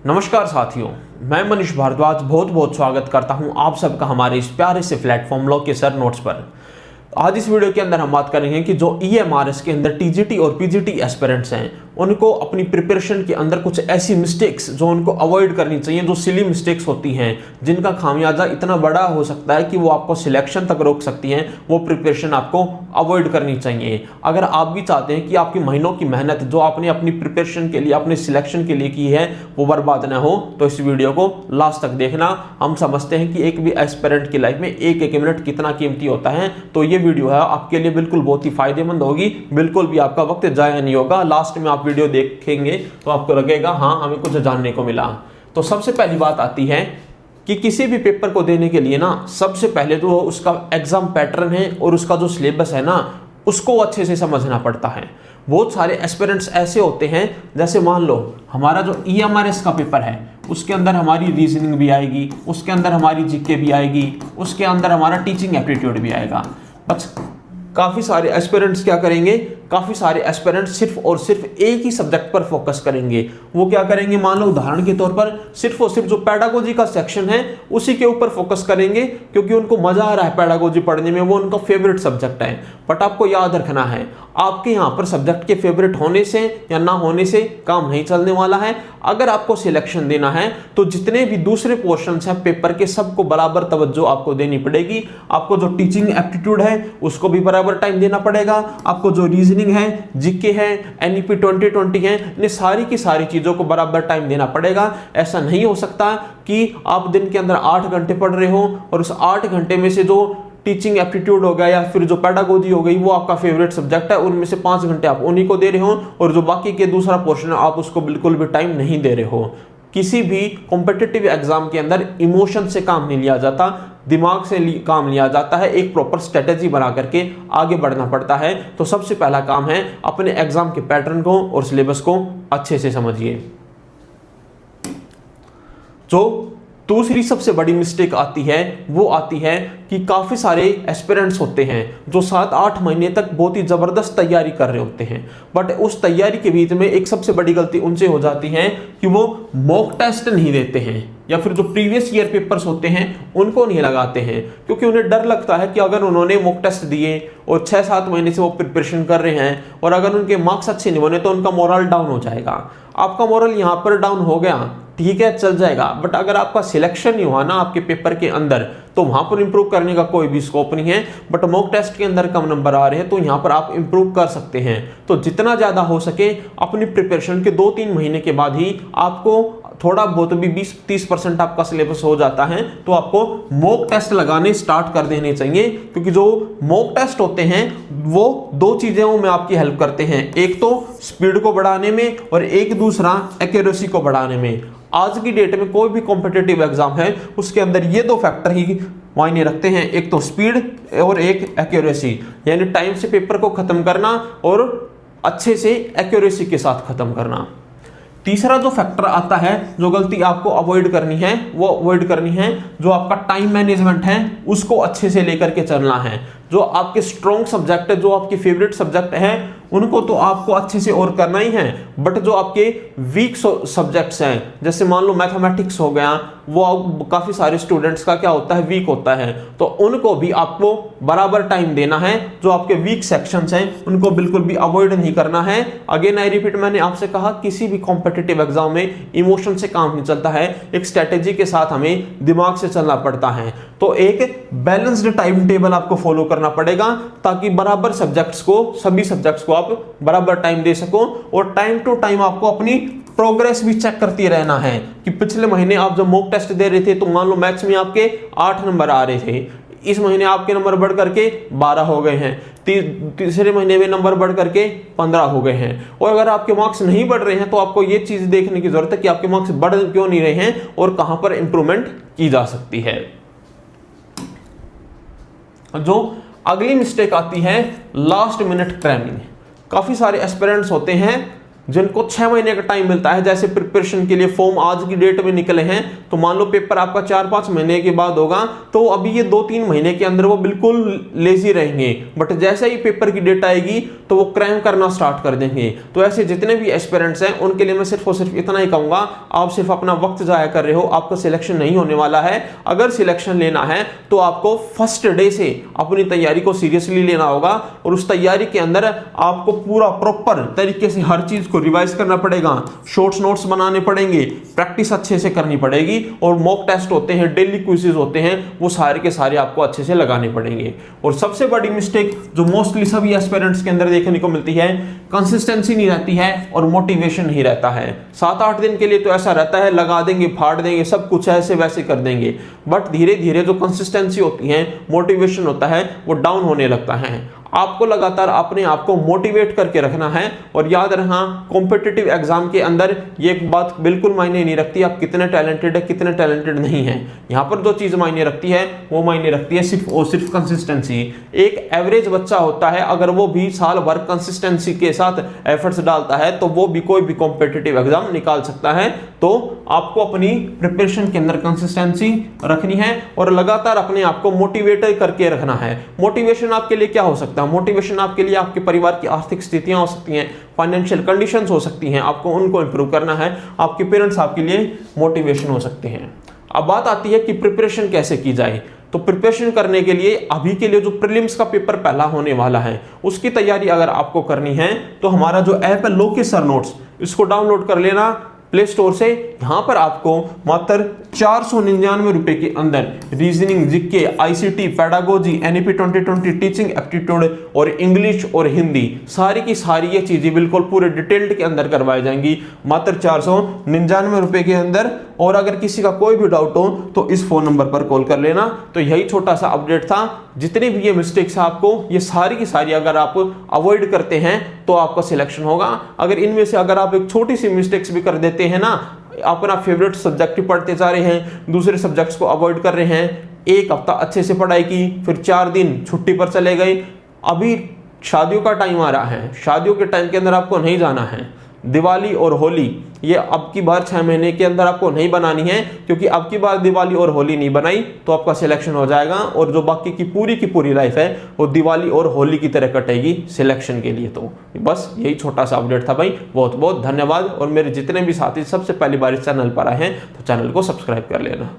नमस्कार साथियों, मैं मनीष भारद्वाज बहुत बहुत स्वागत करता हूं आप सबका हमारे इस प्यारे से प्लेटफॉर्म लॉ के सर नोट्स पर। आज इस वीडियो के अंदर हम बात करेंगे कि जो EMRS के अंदर TGT और PGT एस्पिरेंट्स हैं उनको अपनी प्रिपरेशन के अंदर कुछ ऐसी मिस्टेक्स जो उनको अवॉइड करनी चाहिए, जो सिली मिस्टेक्स होती हैं जिनका खामियाजा इतना बड़ा हो सकता है कि वो आपको सिलेक्शन तक रोक सकती हैं, वो प्रिपरेशन आपको अवॉइड करनी चाहिए। अगर आप भी चाहते हैं कि आपकी महीनों की मेहनत जो आपने अपनी प्रिपरेशन के लिए, अपने सिलेक्शन के लिए की है, वो बर्बाद ना हो, तो इस वीडियो को लास्ट तक देखना। हम समझते हैं कि एक भी एस्पिरेंट की लाइफ में एक एक मिनट कितना कीमती होता है, तो ये वीडियो है आपके लिए बिल्कुल बहुत ही फायदेमंद होगी, बिल्कुल भी आपका वक्त जाया नहीं होगा। लास्ट में आप वीडियो देखेंगे तो आपको लगेगा हाँ हमें कुछ जानने को मिला। तो सबसे पहली बात आती है कि किसी भी पेपर को देने के लिए ना सबसे पहले तो उसका एग्जाम पैटर्न है और उसका जो सिलेबस है ना उसको अच्छे से समझना पड़ता है। बहुत सारे एस्पिरेंट्स ऐसे होते हैं, जैसे मान लो हमारा जो EMRS का पेपर है उसके अंदर हमारी रीजनिंग भी आएगी, उसके अंदर हमारी जीके भी आएगी, उसके अंदर हमारा टीचिंग एप्टीट्यूड भी आएगा। बस काफ़ी सारे एस्पिरेंट्स क्या करेंगे, काफ़ी सारे एस्पिरेंट्स सिर्फ और सिर्फ एक ही सब्जेक्ट पर फोकस करेंगे। वो क्या करेंगे, मान लो उदाहरण के तौर पर सिर्फ और सिर्फ जो पेडागोजी का सेक्शन है उसी के ऊपर फोकस करेंगे, क्योंकि उनको मजा आ रहा है पेडागोजी पढ़ने में, वो उनका फेवरेट सब्जेक्ट है। बट आपको याद रखना है, आपके यहाँ पर सब्जेक्ट के फेवरेट होने से या ना होने से काम नहीं चलने वाला है। अगर आपको सिलेक्शन देना है तो जितने भी दूसरे पोर्शंस हैं पेपर के, सबको बराबर तवज्जो आपको देनी पड़ेगी। आपको जो टीचिंग एप्टीट्यूड है उसको भी बराबर टाइम देना पड़ेगा, आपको जो रीजनिंग है, जीके है, NEP 2020 है, इन सारी की सारी चीजों को बराबर टाइम देना पड़ेगा। ऐसा नहीं हो सकता कि आप दिन के अंदर 8 घंटे पढ़ रहे हो और उस 8 घंटे में से जो टीचिंग एप्टीट्यूड हो गया या फिर जो पेडागोजी हो गई वो आपका फेवरेट सब्जेक्ट है, उनमें से 5 घंटे आप उन्हीं को दे रहे हो और जो बाकी के दूसरा पोर्शन है आप उसको बिल्कुल भी टाइम नहीं दे रहे हो। किसी भी कॉम्पिटिटिव एग्जाम के अंदर इमोशन से काम नहीं लिया जाता, दिमाग से काम लिया जाता है। एक प्रॉपर स्ट्रेटेजी बना करके आगे बढ़ना पड़ता है। तो सबसे पहला काम है अपने एग्जाम के पैटर्न को और सिलेबस को अच्छे से समझिए। जो दूसरी सबसे बड़ी मिस्टेक आती है वो आती है कि काफ़ी सारे एस्पिरेंट्स होते हैं जो 7-8 महीने तक बहुत ही ज़बरदस्त तैयारी कर रहे होते हैं, बट उस तैयारी के बीच में एक सबसे बड़ी गलती उनसे हो जाती है कि वो मॉक टेस्ट नहीं देते हैं या फिर जो प्रीवियस ईयर पेपर्स होते हैं उनको नहीं लगाते हैं, क्योंकि उन्हें डर लगता है कि अगर उन्होंने मॉक टेस्ट दिए और 6-7 महीने से वो प्रिपरेशन कर रहे हैं और अगर उनके मार्क्स अच्छे नहीं बने तो उनका मोरल डाउन हो जाएगा। आपका मोरल यहाँ पर डाउन हो गया, ठीक है, चल जाएगा, बट अगर आपका सिलेक्शन नहीं हुआ ना आपके पेपर के अंदर तो वहां पर इंप्रूव करने का कोई भी स्कोप नहीं है। बट मॉक टेस्ट के अंदर कम नंबर आ रहे हैं तो यहाँ पर आप इंप्रूव कर सकते हैं। तो जितना ज़्यादा हो सके अपनी प्रिपरेशन के 2-3 महीने के बाद ही आपको थोड़ा बहुत भी 20-30% आपका सिलेबस हो जाता है तो आपको मॉक टेस्ट लगाने स्टार्ट कर देने चाहिए, क्योंकि जो मॉक टेस्ट होते हैं वो 2 चीज़ों में आपकी हेल्प करते हैं, एक तो स्पीड को बढ़ाने में और एक दूसरा एक्यूरेसी को बढ़ाने में। आज की डेट में कोई भी कॉम्पिटिटिव एग्जाम है उसके अंदर ये 2 फैक्टर ही मायने रखते हैं, एक तो स्पीड और एक एक्यूरेसी, यानी टाइम से पेपर को खत्म करना और अच्छे से एक्यूरेसी के साथ खत्म करना। तीसरा जो फैक्टर आता है, जो गलती आपको अवॉइड करनी है वो अवॉइड करनी है, जो आपका टाइम मैनेजमेंट है उसको अच्छे से लेकर के चलना है। जो आपके स्ट्रॉन्ग सब्जेक्ट है, जो आपके फेवरेट सब्जेक्ट है उनको तो आपको अच्छे से और करना ही है, बट जो आपके वीक सब्जेक्ट्स हैं, जैसे मान लो मैथमेटिक्स हो गया, वो काफ़ी सारे स्टूडेंट्स का क्या होता है, वीक होता है, तो उनको भी आपको बराबर टाइम देना है। जो आपके वीक सेक्शंस हैं उनको बिल्कुल भी अवॉइड नहीं करना है। अगेन आई रिपीट, मैंने आपसे कहा किसी भी कॉम्पिटिटिव एग्जाम में इमोशन से काम नहीं चलता है, एक स्ट्रेटेजी के साथ हमें दिमाग से चलना पड़ता है। तो एक बैलेंस्ड टाइम टेबल आपको फॉलो करना पड़ेगा ताकि बराबर सब्जेक्ट्स को, सभी सब्जेक्ट्स को आप बराबर टाइम दे सको और टाइम टू टाइम आपको अपनी प्रोग्रेस भी चेक करती रहना है कि पिछले महीने आप जब मॉक टेस्ट दे रहे थे तो मान लो मैथ्स में आपके 8 नंबर आ रहे थे, इस महीने आपके नंबर बढ़ करके 12 हो गए हैं, तीसरे महीने में नंबर बढ़ करके 15 हो गए हैं। और अगर आपके मार्क्स नहीं बढ़ रहे हैं तो आपको ये चीज देखने की जरूरत है कि आपके मार्क्स बढ़ क्यों नहीं रहे हैं और कहां पर इंप्रूवमेंट की जा सकती है। जो अगली मिस्टेक आती है लास्ट मिनट क्रैमिंग। काफी सारे एस्पिरेंट्स होते हैं जिनको 6 महीने का टाइम मिलता है, जैसे प्रिपरेशन के लिए फॉर्म आज की डेट में निकले हैं तो मान लो पेपर आपका 4-5 महीने के बाद होगा, तो अभी ये 2-3 महीने के अंदर वो बिल्कुल लेजी रहेंगे, बट जैसे ही पेपर की डेट आएगी तो वो क्रैम करना स्टार्ट कर देंगे। तो ऐसे जितने भी एस्पिरेंट्स हैं उनके लिए मैं सिर्फ और सिर्फ इतना ही कहूंगा, आप सिर्फ अपना वक्त जाया कर रहे हो, आपका सिलेक्शन नहीं होने वाला है। अगर सिलेक्शन लेना है तो आपको फर्स्ट डे से अपनी तैयारी को सीरियसली लेना होगा और उस तैयारी के अंदर आपको पूरा प्रॉपर तरीके से हर चीज को रिवाइज करना पड़ेगा, शॉर्ट्स नोट्स बनाने पड़ेंगे, प्रैक्टिस अच्छे से करनी पड़ेगी और मॉक टेस्ट होते हैं, डेली क्विज़ेस होते हैं, वो सारे के सारे आपको अच्छे से लगाने पड़ेंगे। और सबसे बड़ी मिस्टेक जो मोस्टली सभी एस्पिरेंट्स के अंदर देखने को मिलती है, कंसिस्टेंसी नहीं रहती है और मोटिवेशन नहीं रहता है। 7-8 दिन के लिए तो ऐसा रहता है, लगा देंगे, फाड़ देंगे, सब कुछ ऐसे वैसे कर देंगे, बट धीरे धीरे जो कंसिस्टेंसी होती है, मोटिवेशन होता है, वो डाउन होने लगता है। आपको लगातार अपने आप को मोटिवेट करके रखना है। और याद रखना, कॉम्पिटिटिव एग्जाम के अंदर ये एक बात बिल्कुल मायने नहीं रखती आप कितने टैलेंटेड है कितने टैलेंटेड नहीं है। यहाँ पर जो चीज मायने रखती है वो मायने रखती है सिर्फ और सिर्फ कंसिस्टेंसी। एक एवरेज बच्चा होता है, अगर वो भी साल भर कंसिस्टेंसी के साथ एफर्ट्स डालता है तो वो भी कोई भी कॉम्पिटिटिव एग्जाम निकाल सकता है। तो आपको अपनी प्रिपरेशन के अंदर कंसिस्टेंसी रखनी है और लगातार अपने आप को मोटिवेट करके रखना है। मोटिवेशन आपके लिए क्या हो सकता है? मोटिवेशन आपके लिए आपके परिवार की आर्थिक स्थितियां हो सकती हैं, फाइनेंशियल कंडीशंस हो सकती हैं, आपको उनको इंप्रूव करना है, आपके पेरेंट्स आपके लिए मोटिवेशन हो सकते हैं। अब बात आती है कि प्रिपरेशन कैसे की जाए। तो प्रिपरेशन करने के लिए अभी के लिए जो प्रीलिम्स का पेपर पहला होने वाला है उसकी तैयारी अगर आपको करनी है तो हमारा जो ऐप है लोकेसर नोट्स, इसको डाउनलोड कर लेना प्ले स्टोर से। यहां पर आपको मात्र 499 रुपए के अंदर reasoning, GK, ICT, pedagogy, NEP 2020, teaching aptitude और इंग्लिश और हिंदी, सारी की सारी ये चीजें बिल्कुल पूरे डिटेल्ड के अंदर करवाई जाएंगी मात्र 499 रुपए के अंदर। और अगर किसी का कोई भी डाउट हो तो इस फोन नंबर पर कॉल कर लेना। तो यही छोटा सा अपडेट था। जितने भी ये मिस्टेक्स है आपको ये सारी की सारी अगर आप अवॉइड करते हैं तो आपका सिलेक्शन होगा। अगर इनमें से अगर आप एक छोटी सी मिस्टेक्स भी कर देते हैं ना, अपना फेवरेट सब्जेक्ट पढ़ते जा रहे हैं, दूसरे सब्जेक्ट्स को अवॉइड कर रहे हैं, एक हफ्ता अच्छे से पढ़ाई की, फिर 4 दिन छुट्टी पर चले गए। अभी शादियों का टाइम आ रहा है, शादियों के टाइम के अंदर आपको नहीं जाना है। दिवाली और होली ये अब की बार 6 महीने के अंदर आपको नहीं बनानी है, क्योंकि अब की बार दिवाली और होली नहीं बनाई तो आपका सिलेक्शन हो जाएगा और जो बाकी की पूरी लाइफ है वो दिवाली और होली की तरह कटेगी सिलेक्शन के लिए। तो बस यही छोटा सा अपडेट था भाई। बहुत बहुत धन्यवाद। और मेरे जितने भी साथी सबसे पहली बार इस चैनल पर आए हैं तो चैनल को सब्सक्राइब कर लेना।